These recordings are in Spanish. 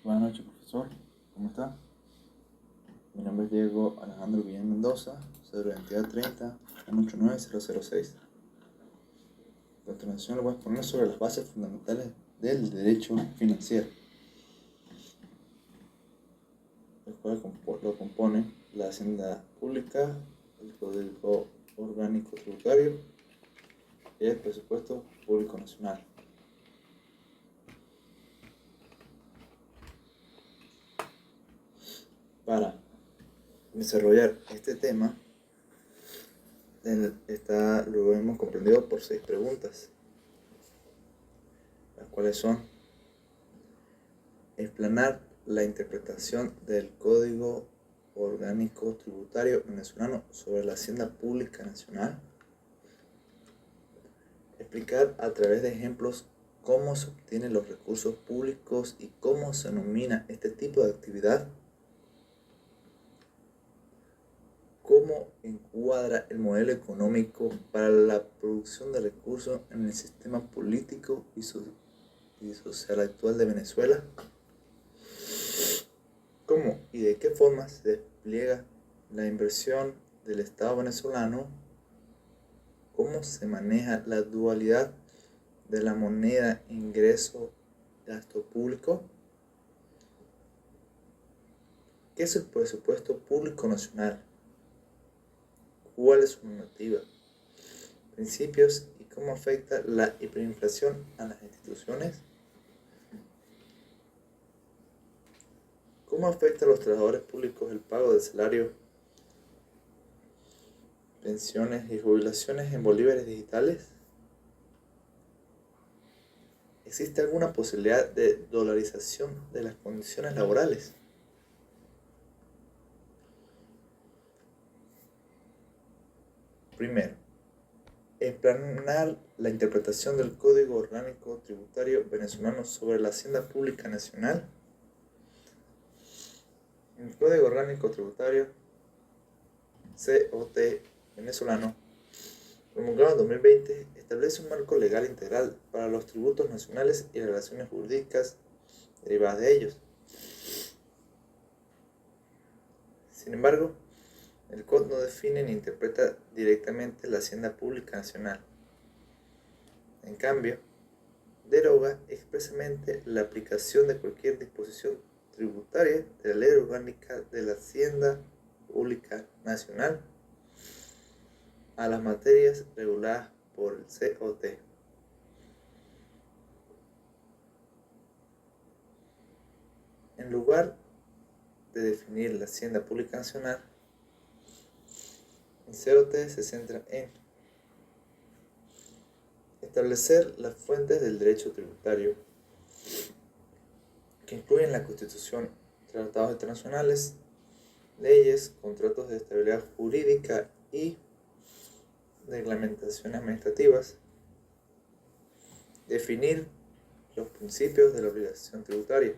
Buenas noches, profesor. ¿Cómo está? Mi nombre es Diego Alejandro Guillén Mendoza, cédula de identidad 30 189006. A continuación, le voy a exponer sobre las bases fundamentales del derecho financiero, el cual lo compone la hacienda pública, el código orgánico tributario y el presupuesto público nacional. Para desarrollar este tema, lo hemos comprendido por 6 preguntas, las cuales son: explanar la interpretación del Código Orgánico Tributario venezolano sobre la Hacienda Pública Nacional, explicar a través de ejemplos cómo se obtienen los recursos públicos y cómo se denomina este tipo de actividad, cómo encuadra el modelo económico para la producción de recursos en el sistema político y social actual de Venezuela, cómo y de qué forma se despliega la inversión del Estado venezolano, cómo se maneja la dualidad de la moneda ingreso-gasto público, qué es el presupuesto público nacional, cuál es su normativa, principios y cómo afecta la hiperinflación a las instituciones, cómo afecta a los trabajadores públicos el pago de salario, pensiones y jubilaciones en bolívares digitales. ¿Existe alguna posibilidad de dolarización de las condiciones laborales? Primero, explanar la interpretación del Código Orgánico Tributario venezolano sobre la Hacienda Pública Nacional. El Código Orgánico Tributario COT venezolano, promulgado en 2020, establece un marco legal integral para los tributos nacionales y las relaciones jurídicas derivadas de ellos. Sin embargo, el COT no define ni interpreta directamente la Hacienda Pública Nacional. En cambio, deroga expresamente la aplicación de cualquier disposición tributaria de la Ley Orgánica de la Hacienda Pública Nacional a las materias reguladas por el COT. En lugar de definir la Hacienda Pública Nacional, el COT se centra en establecer las fuentes del derecho tributario, que incluyen la Constitución, tratados internacionales, leyes, contratos de estabilidad jurídica y reglamentaciones administrativas. Definir los principios de la obligación tributaria,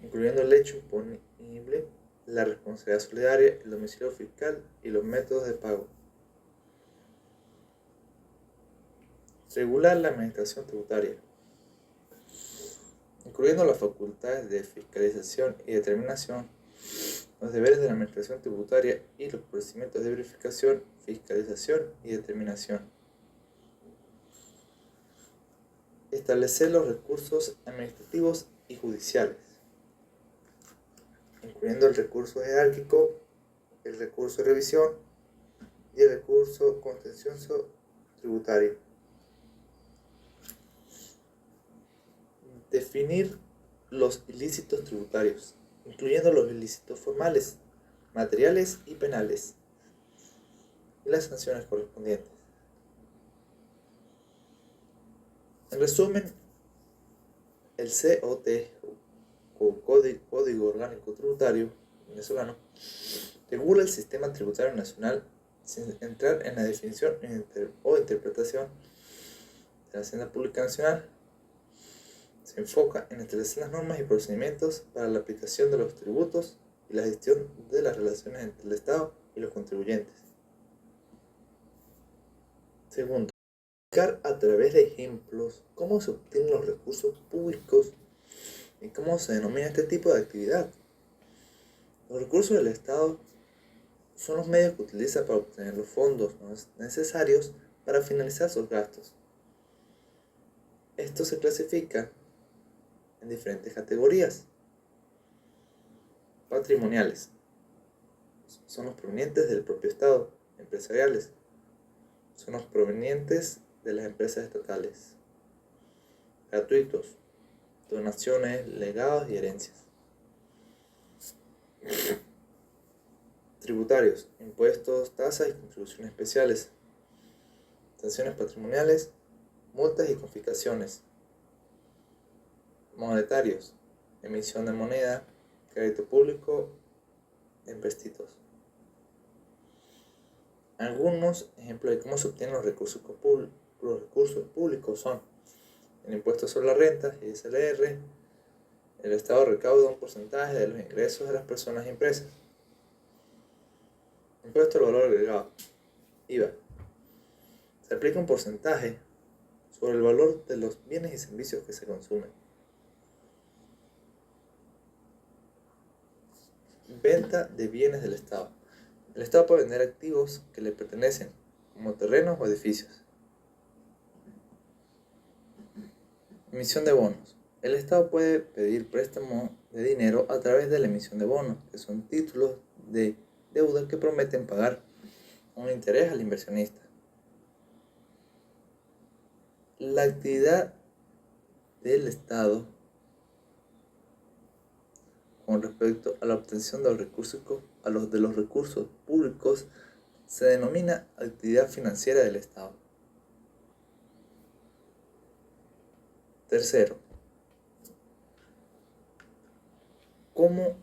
incluyendo el hecho imponible, la responsabilidad solidaria, el domicilio fiscal y los métodos de pago. Regular la administración tributaria, incluyendo las facultades de fiscalización y determinación, los deberes de la administración tributaria y los procedimientos de verificación, fiscalización y determinación. Establecer los recursos administrativos y judiciales, incluyendo el recurso jerárquico, el recurso de revisión y el recurso contencioso tributario. Definir los ilícitos tributarios, incluyendo los ilícitos formales, materiales y penales, y las sanciones correspondientes. En resumen, el COT, o Código Orgánico Tributario venezolano, regula el sistema tributario nacional sin entrar en la definición o interpretación de la Hacienda Pública Nacional. Se enfoca en establecer las normas y procedimientos para la aplicación de los tributos y la gestión de las relaciones entre el Estado y los contribuyentes. Segundo, explicar a través de ejemplos cómo se obtienen los recursos públicos ¿Y cómo se denomina este tipo de actividad? Los recursos del Estado son los medios que utiliza para obtener los fondos necesarios para finalizar sus gastos. Esto se clasifica en diferentes categorías. Patrimoniales son los provenientes del propio Estado. Empresariales son los provenientes de las empresas estatales. Gratuitos, donaciones, legados y herencias. Tributarios, impuestos, tasas y contribuciones especiales. Sanciones patrimoniales, multas y confiscaciones. Monetarios, emisión de moneda, crédito público, empréstitos. Algunos ejemplos de cómo se obtienen los recursos públicos son el impuesto sobre la renta, ISLR. El Estado recauda un porcentaje de los ingresos de las personas y empresas. Impuesto al valor agregado, IVA. Se aplica un porcentaje sobre el valor de los bienes y servicios que se consumen. Venta de bienes del Estado. El Estado puede vender activos que le pertenecen, como terrenos o edificios. Emisión de bonos. El Estado puede pedir préstamo de dinero a través de la emisión de bonos, que son títulos de deuda que prometen pagar un interés al inversionista. La actividad del Estado con respecto a la obtención de los recursos públicos se denomina actividad financiera del Estado. Tercero, ¿cómo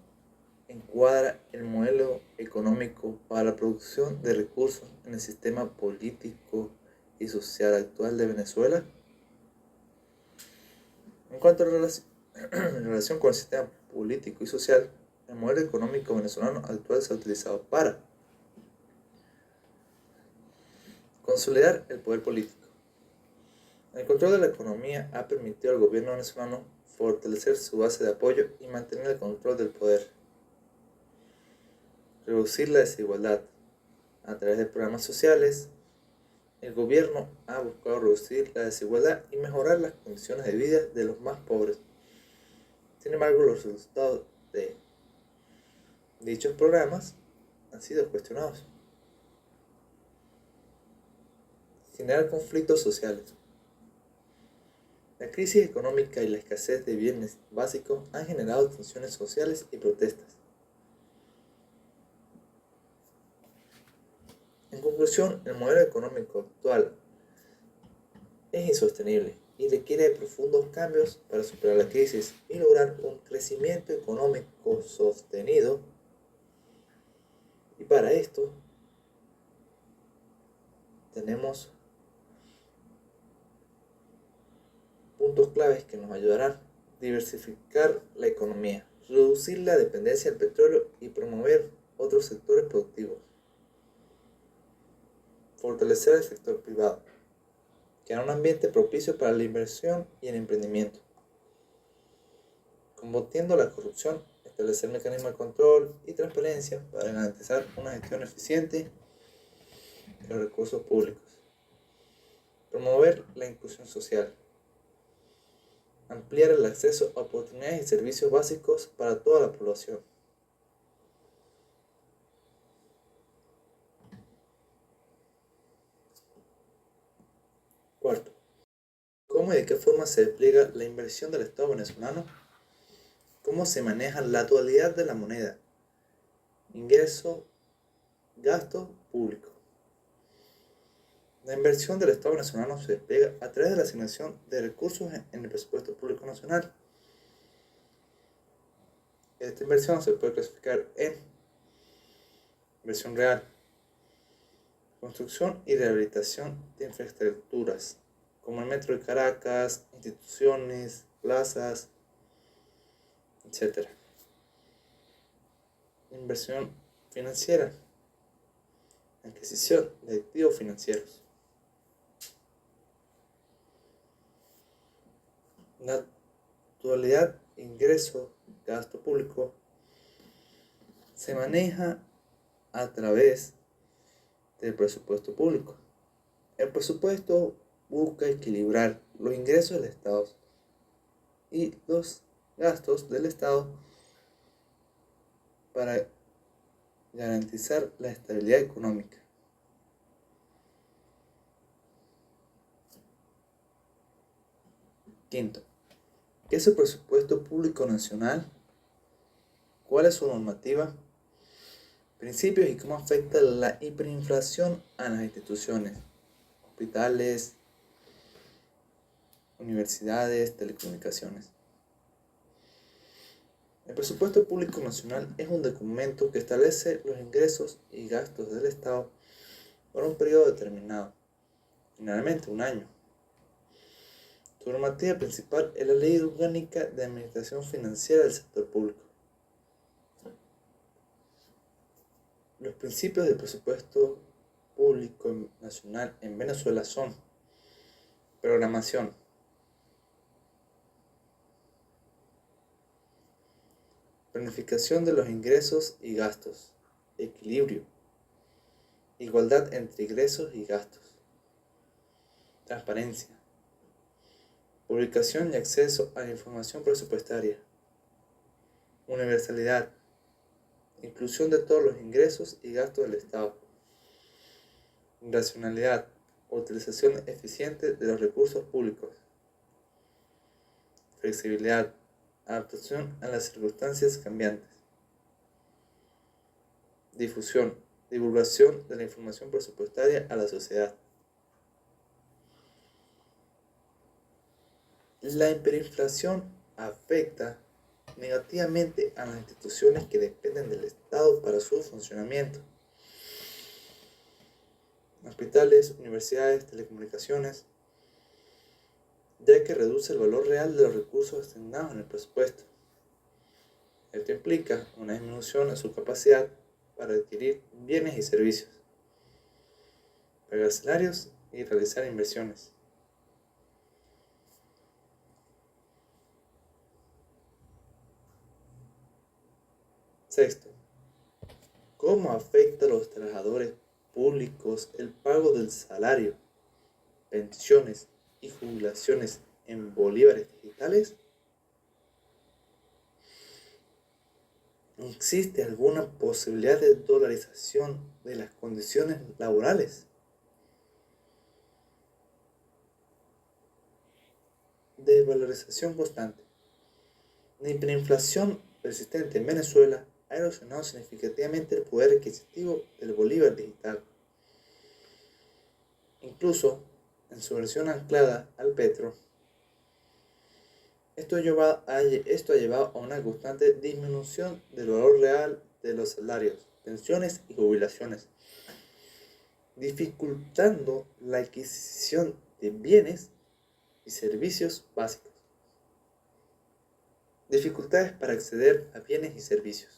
encuadra el modelo económico para la producción de recursos en el sistema político y social actual de Venezuela? En cuanto a en relación con el sistema político y social, el modelo económico venezolano actual se ha utilizado para consolidar el poder político. El control de la economía ha permitido al gobierno venezolano fortalecer su base de apoyo y mantener el control del poder. Reducir la desigualdad. A través de programas sociales, el gobierno ha buscado reducir la desigualdad y mejorar las condiciones de vida de los más pobres. Sin embargo, los resultados de dichos programas han sido cuestionados. Generar conflictos sociales. La crisis económica y la escasez de bienes básicos han generado tensiones sociales y protestas. En conclusión, el modelo económico actual es insostenible y requiere de profundos cambios para superar la crisis y lograr un crecimiento económico sostenido. Y para esto tenemos puntos claves que nos ayudarán a diversificar la economía, reducir la dependencia del petróleo y promover otros sectores productivos. Fortalecer el sector privado, crear un ambiente propicio para la inversión y el emprendimiento. Combatiendo la corrupción, establecer mecanismos de control y transparencia para garantizar una gestión eficiente de los recursos públicos. Promover la inclusión social. Ampliar el acceso a oportunidades y servicios básicos para toda la población. Cuarto, ¿cómo y de qué forma se despliega la inversión del Estado venezolano? ¿Cómo se maneja la dualidad de la moneda? Ingreso, gasto público. La inversión del Estado venezolano se despliega a través de la asignación de recursos en el presupuesto público nacional. Esta inversión se puede clasificar en inversión real, construcción y rehabilitación de infraestructuras, como el Metro de Caracas, instituciones, plazas, etc. Inversión financiera, adquisición de activos financieros. La dualidad ingreso, gasto público, se maneja a través del presupuesto público. El presupuesto busca equilibrar los ingresos del Estado y los gastos del Estado para garantizar la estabilidad económica. Quinto, ¿qué es el presupuesto público nacional? ¿Cuál es su normativa? Principios y cómo afecta la hiperinflación a las instituciones, hospitales, universidades, telecomunicaciones. El presupuesto público nacional es un documento que establece los ingresos y gastos del Estado por un periodo determinado, generalmente un año. Su normativa principal es la Ley Orgánica de Administración Financiera del Sector Público. Los principios del presupuesto público nacional en Venezuela son: programación, planificación de los ingresos y gastos, equilibrio, igualdad entre ingresos y gastos, transparencia, publicación y acceso a la información presupuestaria, universalidad, inclusión de todos los ingresos y gastos del Estado, racionalidad, utilización eficiente de los recursos públicos, flexibilidad, adaptación a las circunstancias cambiantes, difusión, divulgación de la información presupuestaria a la sociedad. La hiperinflación afecta negativamente a las instituciones que dependen del Estado para su funcionamiento. Hospitales, universidades, telecomunicaciones, ya que reduce el valor real de los recursos asignados en el presupuesto. Esto implica una disminución en su capacidad para adquirir bienes y servicios, pagar salarios y realizar inversiones. Sexto, ¿cómo afecta a los trabajadores públicos el pago del salario, pensiones y jubilaciones en bolívares digitales? ¿Existe alguna posibilidad de dolarización de las condiciones laborales? Desvalorización constante. La hiperinflación persistente en Venezuela ha erosionado significativamente el poder adquisitivo del bolívar digital. Incluso en su versión anclada al petro, esto ha llevado a una constante disminución del valor real de los salarios, pensiones y jubilaciones, dificultando la adquisición de bienes y servicios básicos. Dificultades para acceder a bienes y servicios.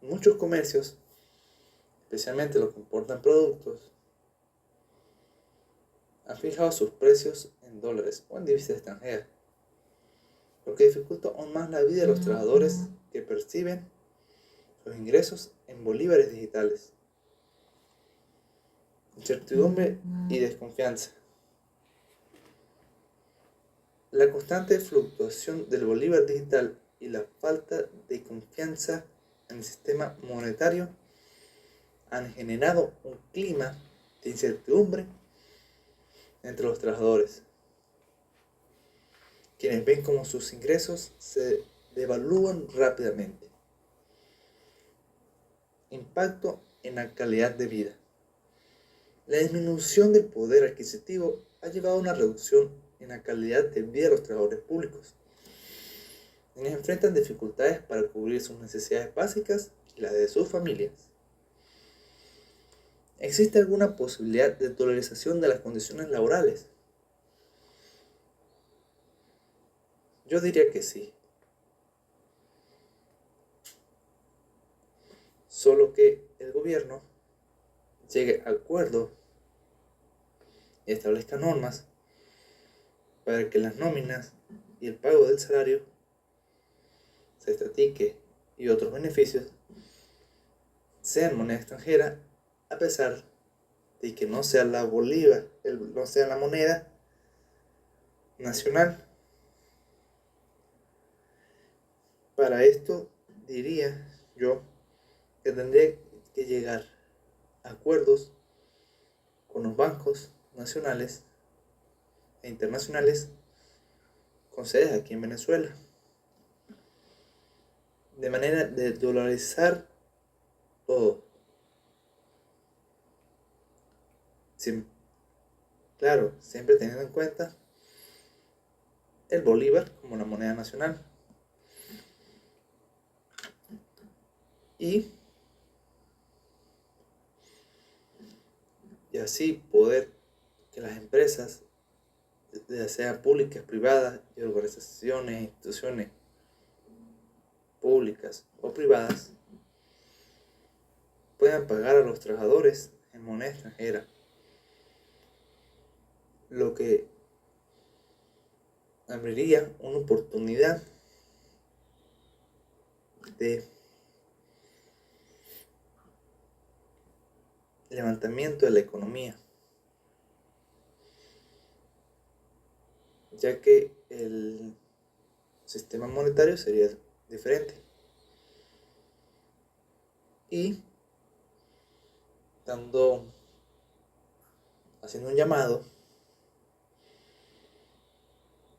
Muchos comercios, especialmente los que importan productos, han fijado sus precios en dólares o en divisas extranjeras, lo que dificulta aún más la vida de los trabajadores que perciben sus ingresos en bolívares digitales. Incertidumbre y desconfianza. La constante fluctuación del bolívar digital y la falta de confianza en el sistema monetario han generado un clima de incertidumbre entre los trabajadores, quienes ven cómo sus ingresos se devalúan rápidamente. Impacto en la calidad de vida. La disminución del poder adquisitivo ha llevado a una reducción en la calidad de vida de los trabajadores públicos, quienes enfrentan dificultades para cubrir sus necesidades básicas y las de sus familias. ¿Existe alguna posibilidad de dolarización de las condiciones laborales? Yo diría que sí. Solo que el gobierno llegue a acuerdo y establezca normas para que las nóminas y el pago del salario, cesta ticket y otros beneficios sean moneda extranjera, a pesar de que no sea la bolívar, no sea la moneda nacional. Para esto diría yo que tendría que llegar a acuerdos con los bancos nacionales e internacionales con sedes aquí en Venezuela, de manera de dolarizar todo. Claro, siempre teniendo en cuenta el bolívar como la moneda nacional. Y así poder que las empresas, ya sean públicas, privadas, y organizaciones, instituciones públicas o privadas, puedan pagar a los trabajadores en moneda extranjera, lo que abriría una oportunidad de levantamiento de la economía, ya que el sistema monetario sería diferente. Y haciendo un llamado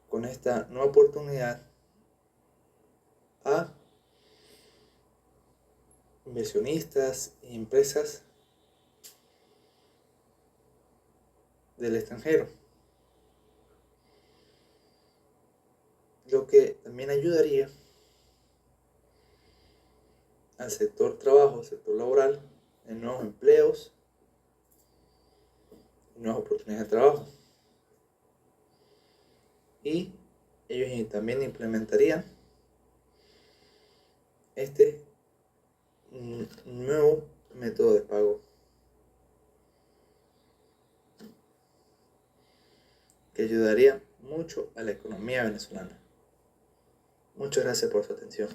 con esta nueva oportunidad a inversionistas y empresas del extranjero, lo que también ayudaría al sector trabajo, al sector laboral, en nuevos empleos y nuevas oportunidades de trabajo. Y ellos también implementarían este nuevo método de pago que ayudaría mucho a la economía venezolana. Muchas gracias por su atención.